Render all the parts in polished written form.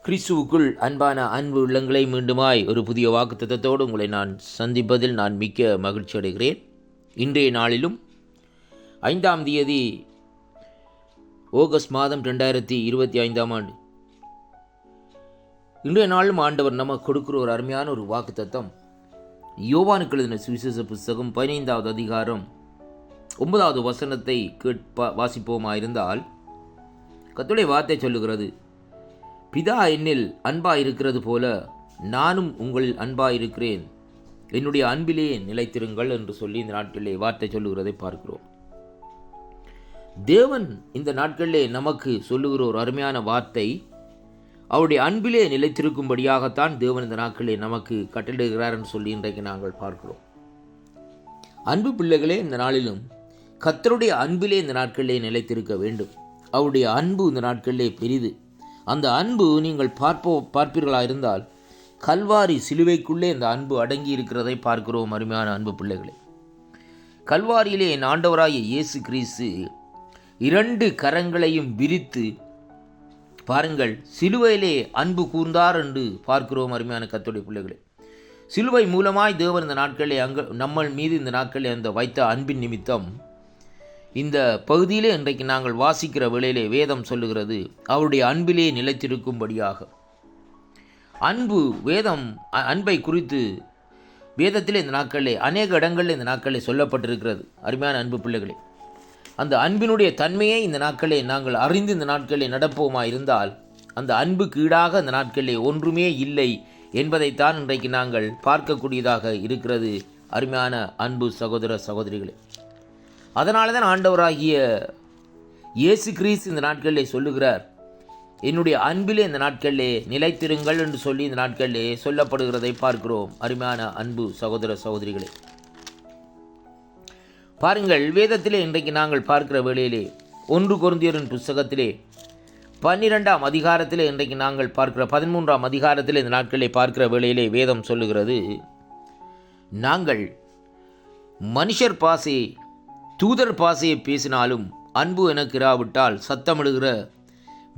கிறிஸ்துவுக்குள் அன்பான அன்பு உள்ளங்களை மீண்டுமாய் ஒரு புதிய வாக்குத்தத்தத்தோடு உங்களை நான் சந்திப்பதில் நான் மிக்க மகிழ்ச்சி அடைகிறேன். இன்றைய நாளிலும் 5ஆம் தேதி ஆகஸ்ட் மாதம் 2025 ஆண்டு இன்றைய நாளும் ஆண்டவர் நமக்கு கொடுக்கிற ஒரு அருமையான ஒரு வாக்குத்தத்தம் யோவானுக்கு எழுதின சுவிசேஷ புஸ்தகம் 15வது அதிகாரம் 9வது வசனத்தை வாசிப்போமாயிருந்தால் கர்த்தருடைய வார்த்தை சொல்லுகிறது, பிதா என்னில் அன்பாயிருக்கிறது போல நானும் உங்களில் அன்பாயிருக்கிறேன், என்னுடைய அன்பிலே நிலைத்திருங்கள் என்று சொல்லி இந்த நாட்களிலே வார்த்தை சொல்லுகிறதை பார்க்கிறோம். தேவன் இந்த நாட்களிலே நமக்கு சொல்லுகிற ஒரு அருமையான வார்த்தை, அவருடைய அன்பிலே நிலைத்திருக்கும்படியாகத்தான் தேவன் இந்த நாட்களிலே நமக்கு கட்டளையிடுகிறார் என்று சொல்லி இன்றைக்கு நாங்கள் பார்க்கிறோம். அன்பு பிள்ளைகளே, இந்த நாளிலும் கர்த்தருடைய அன்பிலே இந்த நாட்களிலே நிலைத்திருக்க வேண்டும். அவருடைய அன்பு இந்த நாட்களிலே பெரிது. அந்த அன்பு நீங்கள் பார்ப்பீர்களாக இருந்தால் கல்வாரி சிலுவைக்குள்ளே இந்த அன்பு அடங்கி இருக்கிறதை பார்க்கிறோம். அருமையான அன்பு பிள்ளைகளே, கல்வாரியிலே என் ஆண்டவராகிய இயேசு கிறிஸ்து 2 கரங்களையும் விரித்து பாருங்கள், சிலுவையிலே அன்பு கூர்ந்தார் என்று பார்க்கிறோம். அருமையான கர்த்தருடைய பிள்ளைகளே, சிலுவை மூலமாய் தேவன் இந்த நாட்களிலே நம்ம மீது இந்த நாட்களிலே அந்த வைத்த அன்பின் நிமித்தம் இந்த பகுதியிலே இன்றைக்கு நாங்கள் வாசிக்கிற வேளையிலே வேதம் சொல்லுகிறது, அவருடைய அன்பிலே நிலைத்திருக்கும்படியாக. அன்பை குறித்து வேதத்திலே இந்த நாட்களிலே அநேக இடங்களில் இந்த நாட்களிலே சொல்லப்பட்டிருக்கிறது. அருமையான அன்பு பிள்ளைகளே, அந்த அன்பினுடைய தன்மையை இந்த நாட்களிலே நாங்கள் அறிந்து இந்த நாட்களிலே நடப்போமா இருந்தால் அந்த அன்புக்கு ஈடாக இந்த நாட்களிலே ஒன்றுமே இல்லை என்பதைத்தான் இன்றைக்கு நாங்கள் பார்க்கக்கூடியதாக இருக்கிறது. அருமையான அன்பு சகோதர சகோதரிகளே, அதனால தான் ஆண்டவராகிய இயேசு கிறிஸ்து இந்த நாட்களிலே சொல்லுகிறார், என்னுடைய அன்பிலே இந்த நாட்களிலே நிலைத்திருங்கள் என்று சொல்லி இந்த நாட்களிலே சொல்லப்படுகிறதை பார்க்கிறோம். அருமையான அன்பு சகோதர சகோதரிகளே, பாருங்கள், வேதத்திலே இன்றைக்கு நாங்கள் பார்க்கிற வேளையிலே 1 கொரிந்தியரின் புஸ்தகத்திலே 12ஆம் அதிகாரத்திலே இன்றைக்கு நாங்கள் பார்க்கிற 13ஆம் அதிகாரத்திலே இந்த நாட்களிலே பார்க்கிற வேளையிலே வேதம் சொல்லுகிறது, நாங்கள் மனுஷர் பாசையை தூதர் பாசையை பேசினாலும் அன்பு எனக்கு இராவிட்டால் சத்தமிடுகிற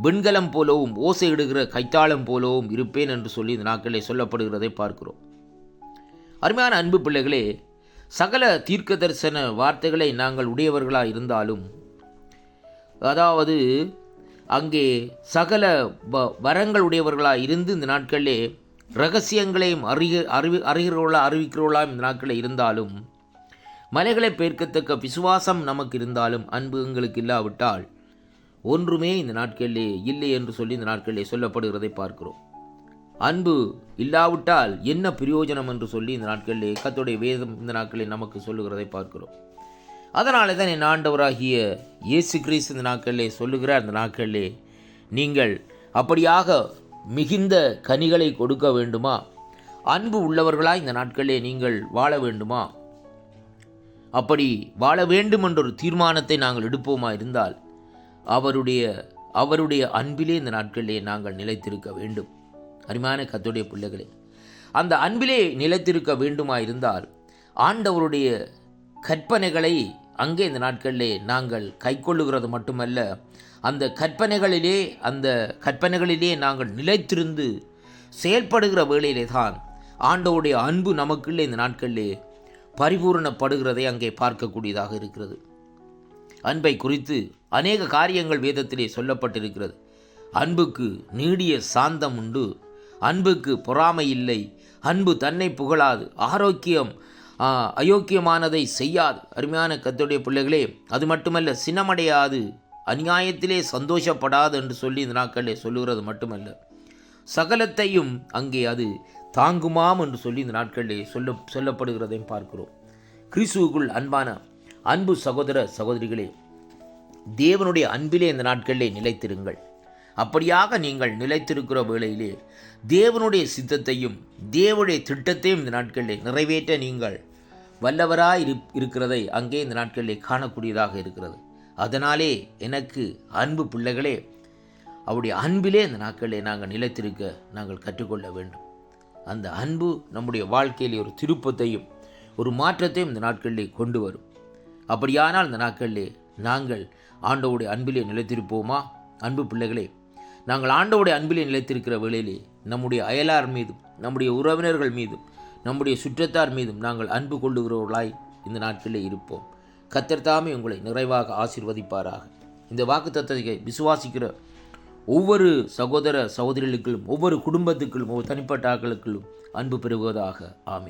வெண்கலம் போலவும் ஓசையிடுகிற கைத்தாளம் போலவும் இருப்பேன் என்று சொல்லி இந்த நாட்களிலே சொல்லப்படுகிறதை பார்க்கிறோம். அருமையான அன்பு பிள்ளைகளே, சகல தீர்க்க தரிசன வார்த்தைகளை நாங்கள் உடையவர்களாக இருந்தாலும், அதாவது அங்கே சகல வரங்கள் உடையவர்களாக இருந்து இந்த நாட்களிலே இரகசியங்களையும் அறிவிக்கிறவர்களாக இந்த நாட்களில் இருந்தாலும், மலைகளை பெயர்க்கத்தக்க விசுவாசம் நமக்கு இருந்தாலும் அன்பு எங்களுக்கு இல்லாவிட்டால் ஒன்றுமே இந்த நாட்களிலே இல்லை என்று சொல்லி இந்த நாட்களிலே சொல்லப்படுகிறதை பார்க்கிறோம். அன்பு இல்லாவிட்டால் என்ன பிரயோஜனம் என்று சொல்லி இந்த நாட்களிலே கர்த்தருடைய வேதம் இந்த நாட்களிலே நமக்கு சொல்லுகிறதை பார்க்கிறோம். அதனால தான் என் ஆண்டவராகிய இயேசு கிறிஸ்து இந்த நாட்களிலே சொல்லுகிறார், இந்த நாட்களிலே நீங்கள் அப்படியாக மிகுந்த கனிகளை கொடுக்க வேண்டுமா, அன்பு உள்ளவர்களாய் இந்த நாட்களிலே நீங்கள் வாழ வேண்டுமா, அப்படி வாழ வேண்டும் என்ற ஒரு தீர்மானத்தை நாங்கள் எடுப்போமா இருந்தால் அவருடைய அன்பிலே இந்த நாட்களிலே நாங்கள் நிலைத்திருக்க வேண்டும். அருமையான கர்த்தருடைய பிள்ளைகளே, அந்த அன்பிலே நிலைத்திருக்க வேண்டுமா இருந்தால் ஆண்டவருடைய கற்பனைகளை அங்கே இந்த நாட்களிலே நாங்கள் கைக்கொள்ளுகிறது மட்டுமல்ல, அந்த கற்பனைகளிலே நாங்கள் நிலைத்திருந்து செயல்படுகிற வேளையிலே தான் ஆண்டவருடைய அன்பு நமக்குள்ளே இந்த நாட்களிலே பரிபூரணப்படுகிறதை அங்கே பார்க்கக்கூடியதாக இருக்கிறது. அன்பை குறித்து அநேக காரியங்கள் வேதத்திலே சொல்லப்பட்டிருக்கிறது. அன்புக்கு நீடிய சாந்தம் உண்டு, அன்புக்கு பொறாமை இல்லை, அன்பு தன்னை புகழாது, அயோக்கியமானதை செய்யாது. அருமையான கர்த்தருடைய பிள்ளைகளே, அது மட்டுமல்ல, சினமடையாது, அநியாயத்திலே சந்தோஷப்படாது என்று சொல்லி இந்த நாட்களிலே சொல்லுகிறது மட்டுமல்ல, சகலத்தையும் அங்கே அது தாங்குமாம் என்று சொல்லி இந்த நாட்களிலே சொல்லப்படுகிறதையும் பார்க்கிறோம். கிறிஸ்துவுக்குள் அன்பான அன்பு சகோதர சகோதரிகளே, தேவனுடைய அன்பிலே இந்த நாட்களிலே நிலைத்திருங்கள். அப்படியாக நீங்கள் நிலைத்திருக்கிற வேளையிலே தேவனுடைய சித்தத்தையும் தேவனுடைய திட்டத்தையும் இந்த நாட்களிலே நிறைவேற்ற நீங்கள் வல்லவராய் இருக்கிறதை அங்கே இந்த நாட்களிலே காணக்கூடியதாக இருக்கிறது. அதனாலே எனக்கு அன்பு பிள்ளைகளே, அவருடைய அன்பிலே இந்த நாட்களிலே நாங்கள் நிலைத்திருக்க நாங்கள் கற்றுக்கொள்ள வேண்டும். அந்த அன்பு நம்முடைய வாழ்க்கையிலே ஒரு திருப்பத்தையும் ஒரு மாற்றத்தையும் இந்த நாட்களிலே கொண்டு வரும். அப்படியானால் இந்த நாட்களிலே நாங்கள் ஆண்டவருடைய அன்பிலே நிலைத்திருப்போமா? அன்பு பிள்ளைகளே, நாங்கள் ஆண்டவருடைய அன்பிலே நிலைத்திருக்கிற வேளையிலே நம்முடைய அயலார் மீதும் நம்முடைய உறவினர்கள் மீதும் நம்முடைய சுற்றத்தார் மீதும் நாங்கள் அன்பு கொள்ளுகிறவர்களாய் இந்த நாட்களில் இருப்போம். கர்த்தர் தாமே உங்களை நிறைவாக ஆசீர்வதிப்பாராக. இந்த வாக்குத்தத்தத்தை விசுவாசிக்கிற ஒவ்வொரு சகோதர சகோதரிகளுக்கும், ஒவ்வொரு குடும்பத்துக்கும், ஒவ்வொரு தனிப்பட்ட ஆட்களுக்கும் அன்பு பெறுவதாக. ஆமென்.